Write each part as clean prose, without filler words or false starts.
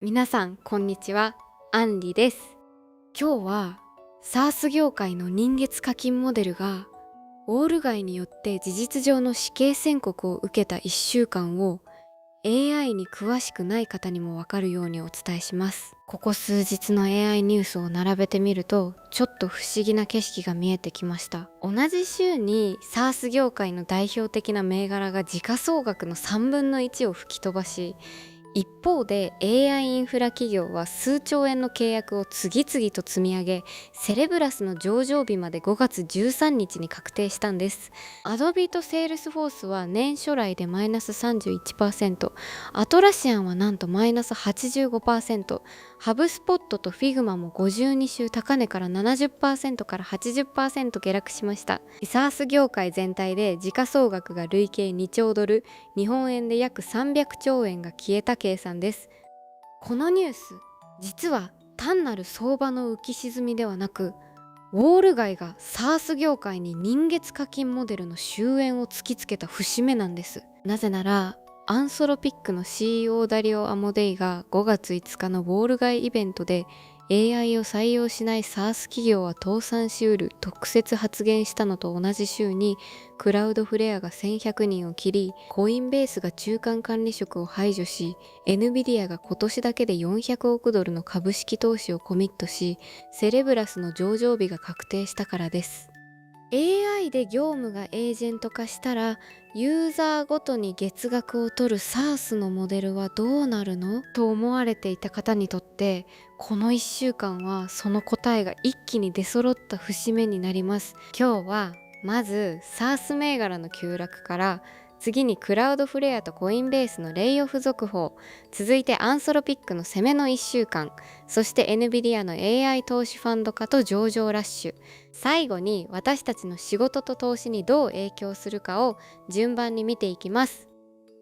皆さんこんにちは、アンリです。今日は SaaS 業界の人月課金モデルがウォール街によって事実上の死刑宣告を受けた1週間を AI に詳しくない方にもわかるようにお伝えします。ここ数日の AI ニュースを並べてみるとちょっと不思議な景色が見えてきました。同じ週に SaaS 業界の代表的な銘柄が時価総額の3分の1を吹き飛ばし、一方で AI インフラ企業は数兆円の契約を次々と積み上げ、セレブラスの上場日まで5月13日に確定したんです。Adobe と Salesforce は年初来でマイナス 31%、アトラシアンはなんとマイナス 85%、ハブスポットと Figma も52週高値から 70% から 80% 下落しました。SaaS 業界全体で時価総額が累計2兆ドル、日本円で約300兆円が消えた計算です。このニュース、実は単なる相場の浮き沈みではなく、ウォール街が SaaS 業界に人月課金モデルの終焉を突きつけた節目なんです。なぜならアンソロピックの CEO ダリオ・アモデイが5月5日のウォール街イベントで AI を採用しない SaaS 企業は倒産しうる特設発言したのと同じ週に、クラウドフレアが1100人を切り、コインベースが中間管理職を排除し、NVIDIA が今年だけで400億ドルの株式投資をコミットし、セレブラスの上場日が確定したからです。AI で業務がエージェント化したらユーザーごとに月額を取る SaaS のモデルはどうなるのと思われていた方にとって、この1週間はその答えが一気に出揃った節目になります。今日はまず SaaS 銘柄の急落から、次にクラウドフレアとコインベースのレイオフ続報、続いてアンソロピックの攻めの1週間、そして NVIDIA の AI 投資ファンド化と上場ラッシュ、最後に私たちの仕事と投資にどう影響するかを順番に見ていきます。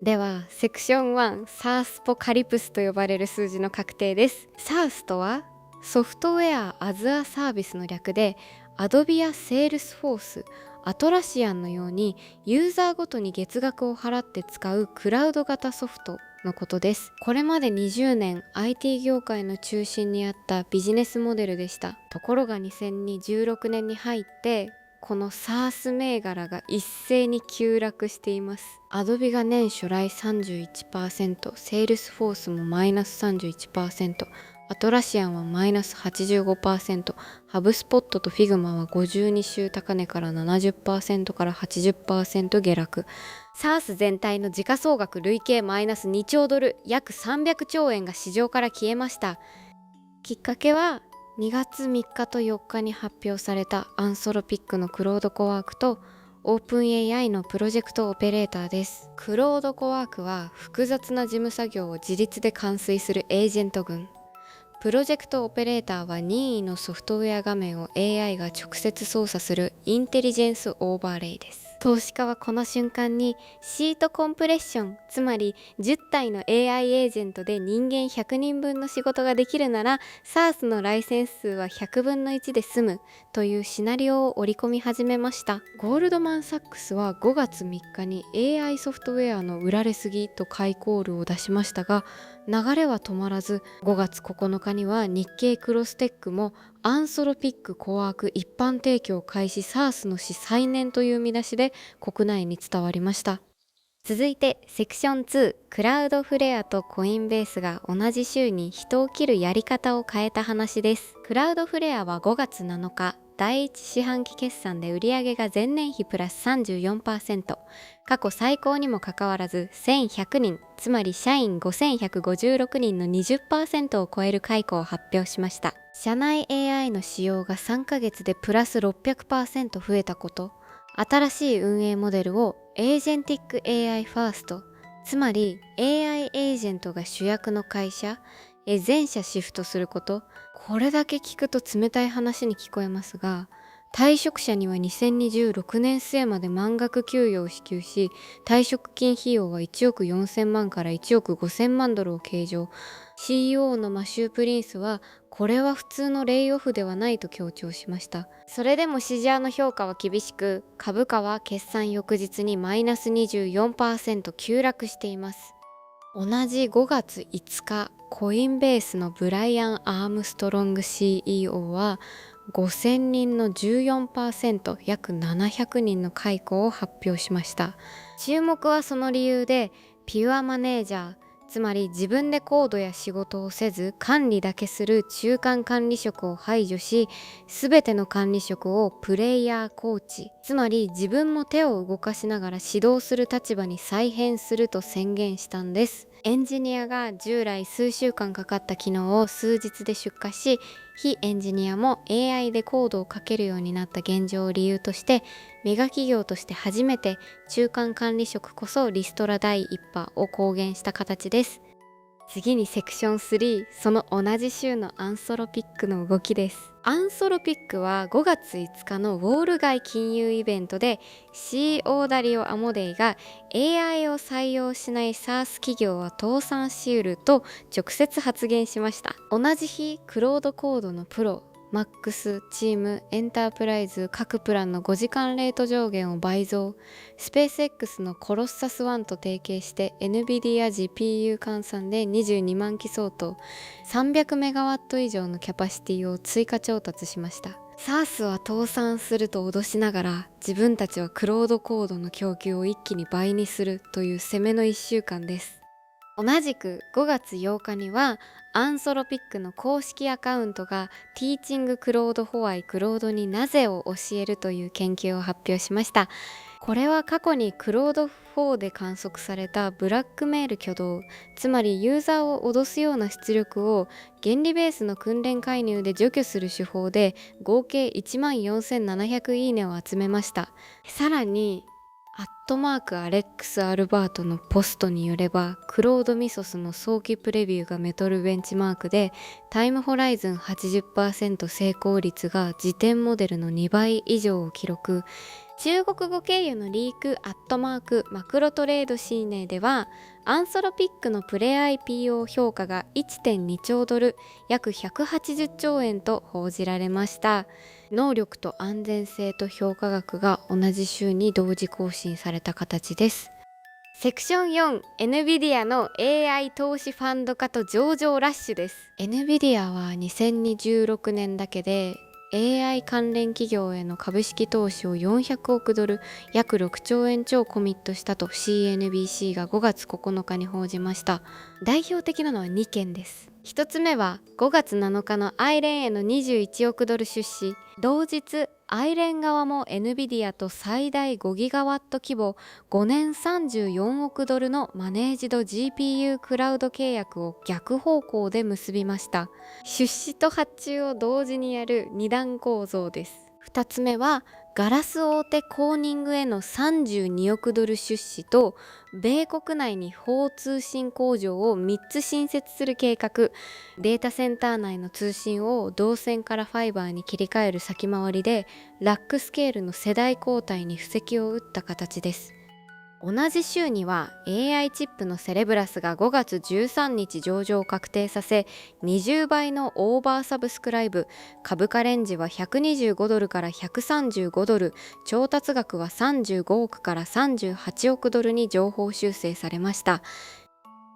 ではセクション1、 SaaS ポカリプスと呼ばれる数字の確定です。 SaaS とはソフトウェアアズアサービスの略で、Adobe や Salesforce、アトラシアンのようにユーザーごとに月額を払って使うクラウド型ソフトのことです。これまで20年 IT 業界の中心にあったビジネスモデルでした。ところが2016年に入ってこの SaaS 銘柄が一斉に急落しています。Adobe が年初来 31%、Salesforce もマイナス 31%、アトラシアンはマイナス 85%、ハブスポットと Figma は52週高値から 70% から 80% 下落。SaaS 全体の時価総額累計マイナス2兆ドル、約300兆円が市場から消えました。きっかけは2月3日と4日に発表されたアンソロピックのクロードコワークとオープン AI のプロジェクトオペレーターです。クロードコワークは複雑な事務作業を自立で完遂するエージェント群。プロジェクトオペレーターは任意のソフトウェア画面を AI が直接操作するインテリジェンスオーバーレイです。投資家はこの瞬間にシートコンプレッション、つまり10体の AI エージェントで人間100人分の仕事ができるなら SaaS のライセンス数は100分の1で済むというシナリオを織り込み始めました。ゴールドマン・サックスは5月3日に AI ソフトウェアの売られすぎと買いコールを出しましたが、流れは止まらず、5月9日には日経クロステックもアンソロピックコワーク一般提供開始 SaaS の史再燃という見出しで国内に伝わりました。続いてセクション2、クラウドフレアとコインベースが同じ週に人を切るやり方を変えた話です。クラウドフレアは5月7日、第一四半期決算で売上が前年比プラス 34%、過去最高にもかかわらず1100人、つまり社員5156人の 20% を超える解雇を発表しました。社内 AI の使用が3ヶ月でプラス 600% 増えたこと、新しい運営モデルをエージェンティック AI ファースト、つまり AI エージェントが主役の会社へ全社シフトすること。これだけ聞くと冷たい話に聞こえますが、退職者には2026年末まで満額給与を支給し、退職金費用は1億4000万から1億5000万ドルを計上。 CEO のマシュー・プリンスはこれは普通のレイオフではないと強調しました。それでも市場の評価は厳しく、株価は決算翌日にマイナス 24% 急落しています。同じ5月5日、コインベースのブライアン・アームストロング CEO は5000人の 14% 約700人の解雇を発表しました。注目はその理由で、ピュアマネージャー、つまり自分でコードや仕事をせず管理だけする中間管理職を排除し、すべての管理職をプレイヤーコーチ、つまり自分も手を動かしながら指導する立場に再編すると宣言したんです。エンジニアが従来数週間かかった機能を数日で出荷し、非エンジニアも AI でコードを書けるようになった現状を理由として、メガ企業として初めて中間管理職こそリストラ第一波を公言した形です。次にセクション3、その同じ週のアンソロピックの動きです。アンソロピックは5月5日のウォール街金融イベントで CEO ダリオ・アモデイが AI を採用しない SaaS 企業は倒産しうると直接発言しました。同じ日、クロードコードのプロ、マックス、チーム、エンタープライズ各プランの5時間レート上限を倍増、スペース X のコロッサス1と提携して NVIDIA GPU 換算で22万機相当、300メガワット以上のキャパシティを追加調達しました。SaaS は倒産すると脅しながら、自分たちはクロードコードの供給を一気に倍にするという攻めの1週間です。同じく5月8日にはアンソロピックの公式アカウントが Teaching Claude Why Claude になぜを教えるという研究を発表しました。これは過去に Claude 4で観測されたブラックメール挙動、つまりユーザーを脅すような出力を原理ベースの訓練介入で除去する手法で合計14,700いいねを集めました。さらにアレックス・アルバートのポストによれば、クロードミソスの早期プレビューがメトルベンチマークで、タイムホライズン 80% 成功率が時点モデルの2倍以上を記録。中国語経由のリークマクロトレードシーネでは、アンソロピックのプレ IPO 評価が 1.2 兆ドル、約180兆円と報じられました。能力と安全性と評価額が同じ週に同時更新された形です。セクション4、NVIDIA の AI 投資ファンド化と上場ラッシュです。NVIDIA は2026年だけでAI 関連企業への株式投資を400億ドル、約6兆円超コミットしたと CNBC が5月9日に報じました。代表的なのは2件です。1つ目は5月7日のアイレンへの21億ドル出資。同日、アイレン側も NVIDIA と最大5ギガワット規模5年34億ドルのマネージド GPU クラウド契約を逆方向で結びました。出資と発注を同時にやる二段構造です。2つ目はガラス大手コーニングへの32億ドル出資と、米国内に砲通信工場を3つ新設する計画、データセンター内の通信を銅線からファイバーに切り替える先回りで、ラックスケールの世代交代に布石を打った形です。同じ週には AI チップのセレブラスが5月13日上場を確定させ、20倍のオーバーサブスクライブ、株価レンジは125ドルから135ドル、調達額は35億から38億ドルに上方修正されました。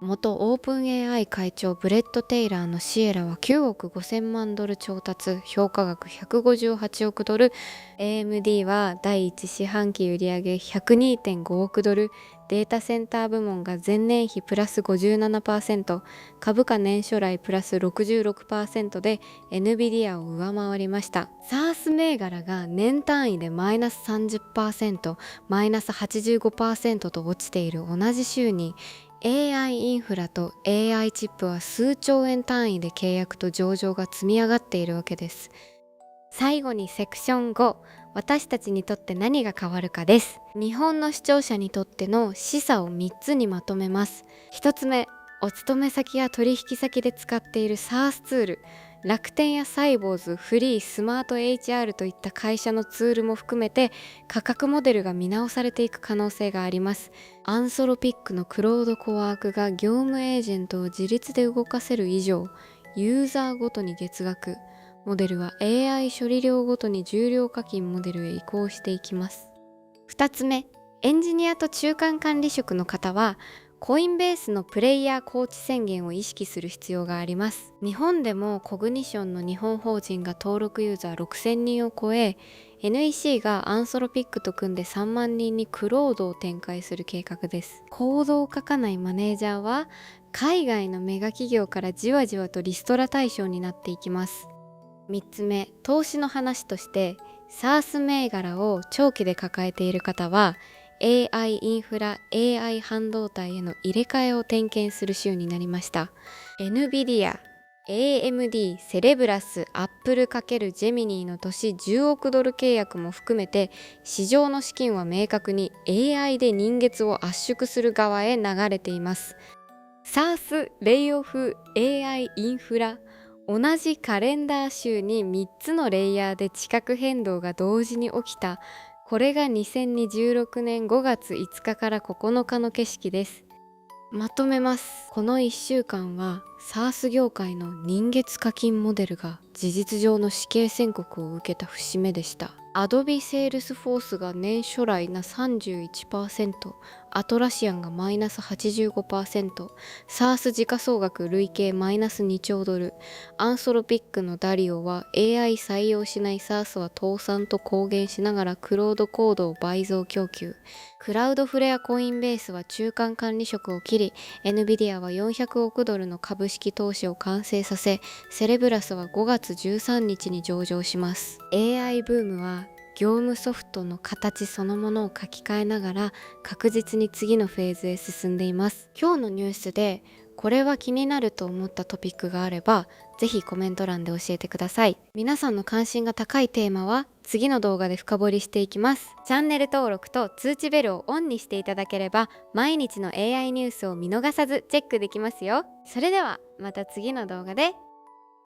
元オープン AI 会長ブレッド・テイラーのシエラは9億5000万ドル調達、評価額158億ドル、AMD は第1四半期売上102.5億ドル、データセンター部門が前年比プラス 57%、株価年初来プラス 66% で NVIDIA を上回りました。SaaS 銘柄が年単位でマイナス 30%、マイナス 85% と落ちている同じ週に、AI インフラと AI チップは数兆円単位で契約と上場が積み上がっているわけです。最後にセクション5、私たちにとって何が変わるかです。日本の視聴者にとっての示唆を3つにまとめます。1つ目、お勤め先や取引先で使っている SaaS ツール、楽天やサイボーズ、フリー、スマート HR といった会社のツールも含めて価格モデルが見直されていく可能性があります。アンソロピックのクロードコワークが業務エージェントを自立で動かせる以上、ユーザーごとに月額、モデルは AI 処理量ごとに重量課金モデルへ移行していきます。2つ目、エンジニアと中間管理職の方はコインベースのプレイヤーコーチ宣言を意識する必要があります。日本でもコグニションの日本法人が登録ユーザー6000人を超え、NEC がアンソロピックと組んで3万人にクロードを展開する計画です。コードを書かないマネージャーは海外のメガ企業からじわじわとリストラ対象になっていきます。3つ目、投資の話として SaaS 銘柄を長期で抱えている方は AI インフラ、AI 半導体への入れ替えを点検する週になりました。 NVIDIA、AMD、セレブラス、アップル×ジェミニーの年10億ドル契約も含めて市場の資金は明確に AI で人月を圧縮する側へ流れています。 SaaS、レイオフ、AI、インフラ、同じカレンダー週に3つのレイヤーで地殻変動が同時に起きた。これが2026年5月5日から9日の景色です。まとめます。この1週間は SaaS 業界の年月課金モデルが事実上の死刑宣告を受けた節目でした。Adobe Salesforce が年初来な 31%、アトラシアンがマイナス 85%、SaaS 時価総額累計マイナス2兆ドル、アンソロピックのダリオは AI 採用しない SaaS は倒産と公言しながらクロードコードを倍増供給。クラウドフレアコインベースは中間管理職を切り、NVIDIA は400億ドルの株式投資を完成させ、セレブラスは5月13日に上場します。AI ブームは業務ソフトの形そのものを書き換えながら確実に次のフェーズへ進んでいます。今日のニュースでこれは気になると思ったトピックがあれば、ぜひコメント欄で教えてください。皆さんの関心が高いテーマは次の動画で深掘りしていきます。チャンネル登録と通知ベルをオンにしていただければ、毎日の AI ニュースを見逃さずチェックできますよ。それではまた次の動画で